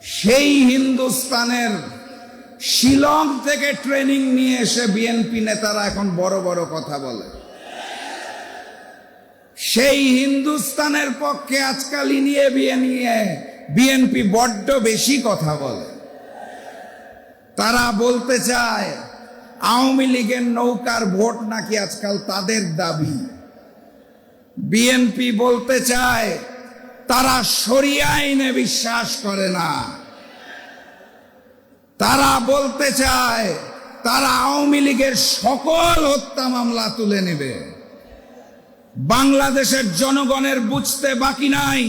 সেই হিন্দুস্তানের শিলং থেকে ট্রেনিং নিয়ে এসে বিএনপি নেতারা এখন বড় বড় কথা বলে। সেই হিন্দুস্তানের পক্ষে আজকাল নিয়ে বিএনপি বড্ড বেশি কথা বলে। তারা বলতে চায় আওয়ামী লীগের নৌকার ভোট নাকি আজকাল তাদের দাবি। বিএনপি বলতে চায় তারা শরিয়া আইনে বিশ্বাস করে না। তারা বলতে চায় তারা আওয়ামী লীগের সকল হত্যা মামলা তুলে নেবে। বাংলাদেশের জনগণের বুঝতে বাকি নাই,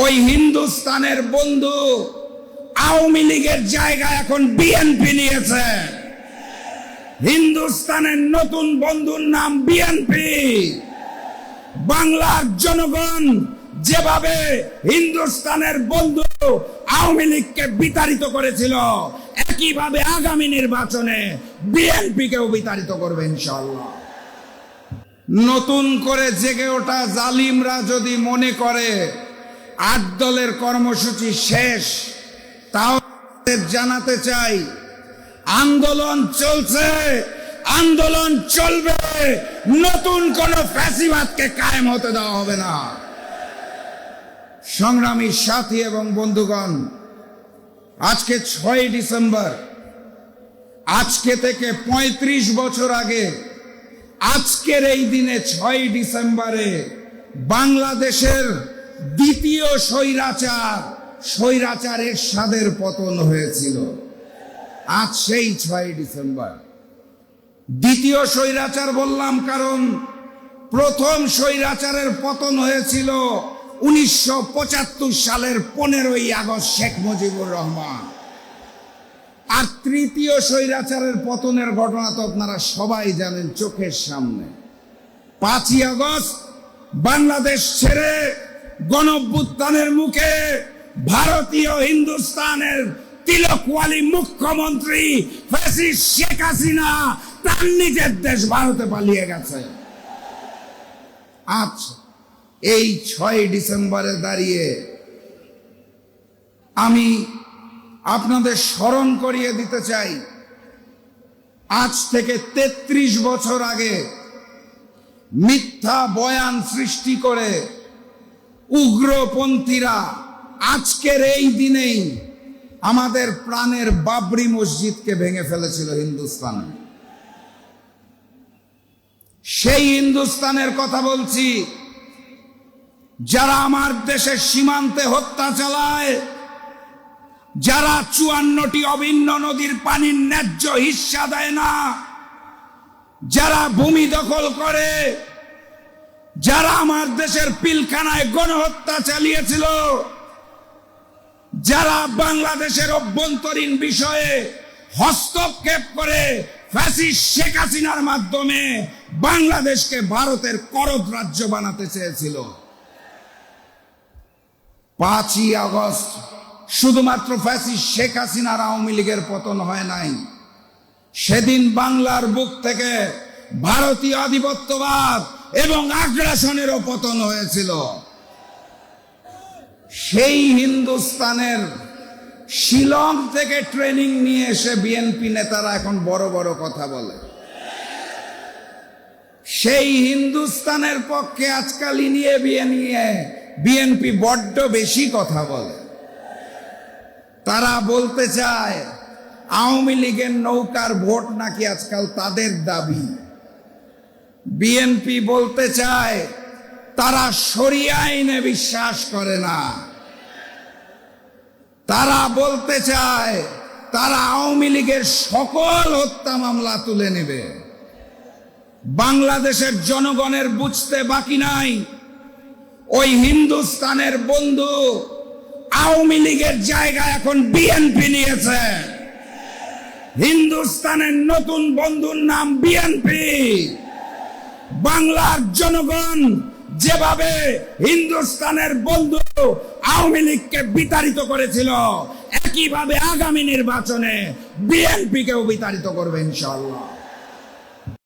ওই হিন্দুস্তানের বন্ধু আওয়ামী লীগের জায়গা এখন বিএনপি নিয়েছে। হিন্দুস্তানের নতুন বন্ধুর নাম বিএনপি। বাংলার জনগণ যেভাবে হিন্দুস্তানের বন্ধু আওয়ামী লীগকে বিতাড়িত করেছিল, একইভাবে আগামী নির্বাচনে বিএনপিকেও বিতাড়িত করবে ইনশাআল্লাহ। নতুন করে জেগে ওঠা জালিমরা যদি মনে করে ৮ দলের কর্মসূচি শেষ, তাও জানাতে চাই আন্দোলন চলছে, আন্দোলন চলবে। নতুন কোন ফ্যাসিবাদকে কায়েম হতে দেওয়া হবে না। সংগ্রামী সাথী এবং বন্ধুগণ, আজকে ৬ ডিসেম্বর, আজকে থেকে ৩৫ বছর আগে আজকের এই দিনে ৬ ডিসেম্বরে বাংলাদেশের দ্বিতীয় স্বৈরাচার এরশাদের পতন হয়েছিল। আজ সেই ৬ ডিসেম্বর। দ্বিতীয় স্বৈরাচার বললাম কারণ প্রথম স্বৈরাচারের পতন হয়েছিল ১৯৭৫ সালের ১৫ই আগস্ট শেখ মুজিবুর রহমান। আর তৃতীয় স্বৈরাচারের পতনের ঘটনা তো আপনারা সবাই জানেন, চোখের সামনে। ৫ই আগস্ট বাংলাদেশ ছেড়ে গণঅভ্যুত্থানের মুখে ভারতীয় হিন্দুস্তানের তিলকওয়ালী মুখ্যমন্ত্রী ফ্যাসিস্ট শেখ হাসিনা তার নিজের দেশ ভারতে পালিয়ে গেছে। আজ এই ৬ ডিসেম্বরে দাঁড়িয়ে আমি আপনাদের স্মরণ করিয়ে দিতে চাই, আজ থেকে ৩৩ বছর আগে মিথ্যা বয়ান সৃষ্টি করে উগ্রপন্থীরা আজকের এই দিনেই আমাদের প্রাণের বাবরি মসজিদকে ভেঙে ফেলেছিল হিন্দুস্তানে। সেই হিন্দুস্তানের কথা বলছি, যারা আমার দেশের সীমান্তে হত্যা চালায়, যারা ৫৪টি অভিন্ন নদীর পানির ন্যায্য হিস্সা দেয় না, যারা ভূমি দখল করে, যারা আমার দেশের পিলখানায় গণহত্যা চালিয়েছিল, যারা বাংলাদেশের অভ্যন্তরীণ বিষয়ে হস্তক্ষেপ করে ফ্যাসিস্ট শেখ হাসিনার মাধ্যমে বাংলাদেশকে ভারতের করদ রাজ্য বানাতে চেয়েছিল। ৫ই আগস্ট শুধুমাত্র ফ্যাসিস্ট শেখ হাসিনার আওয়ামী লীগের পতন হয় নাই, সেদিন বাংলার বুক থেকে ভারতীয় আধিপত্যবাদ এবং আগ্রাসনেরও পতন হয়েছিল। সেই হিন্দুস্তানের শিলং থেকে ট্রেনিং নিয়ে এসে বিএনপি নেতারা এখন বড় বড় কথা বলে। সেই হিন্দুস্তানের পক্ষে আজকাল নিয়ে বিএনপি বড্ড বেশি কথা বলে। তারা বলতে চায় আওয়ামী লীগের নৌকার ভোট নাকি আজকাল তাদের দাবি। বিএনপি বলতে চায় তারা শরিয়া আইনে বিশ্বাস করে না। তারা বলতে চায় তারা আওয়ামী লীগের সকল হত্যা মামলা তুলে নেবে। বাংলাদেশের জনগণের বুঝতে বাকি নাই, ওই হিন্দুস্তানের বন্ধু আওয়ামী লীগের জায়গা এখন বিএনপি নিয়েছে। হিন্দুস্তানের নতুন বন্ধুর নাম বিএনপি। বাংলার জনগণ যেভাবে হিন্দুস্তানের বন্ধু আওয়ামী লীগকে বিতাড়িত করেছিল, একইভাবে আগামী নির্বাচনে বিএনপিকেও বিতাড়িত করবে ইনশাআল্লাহ।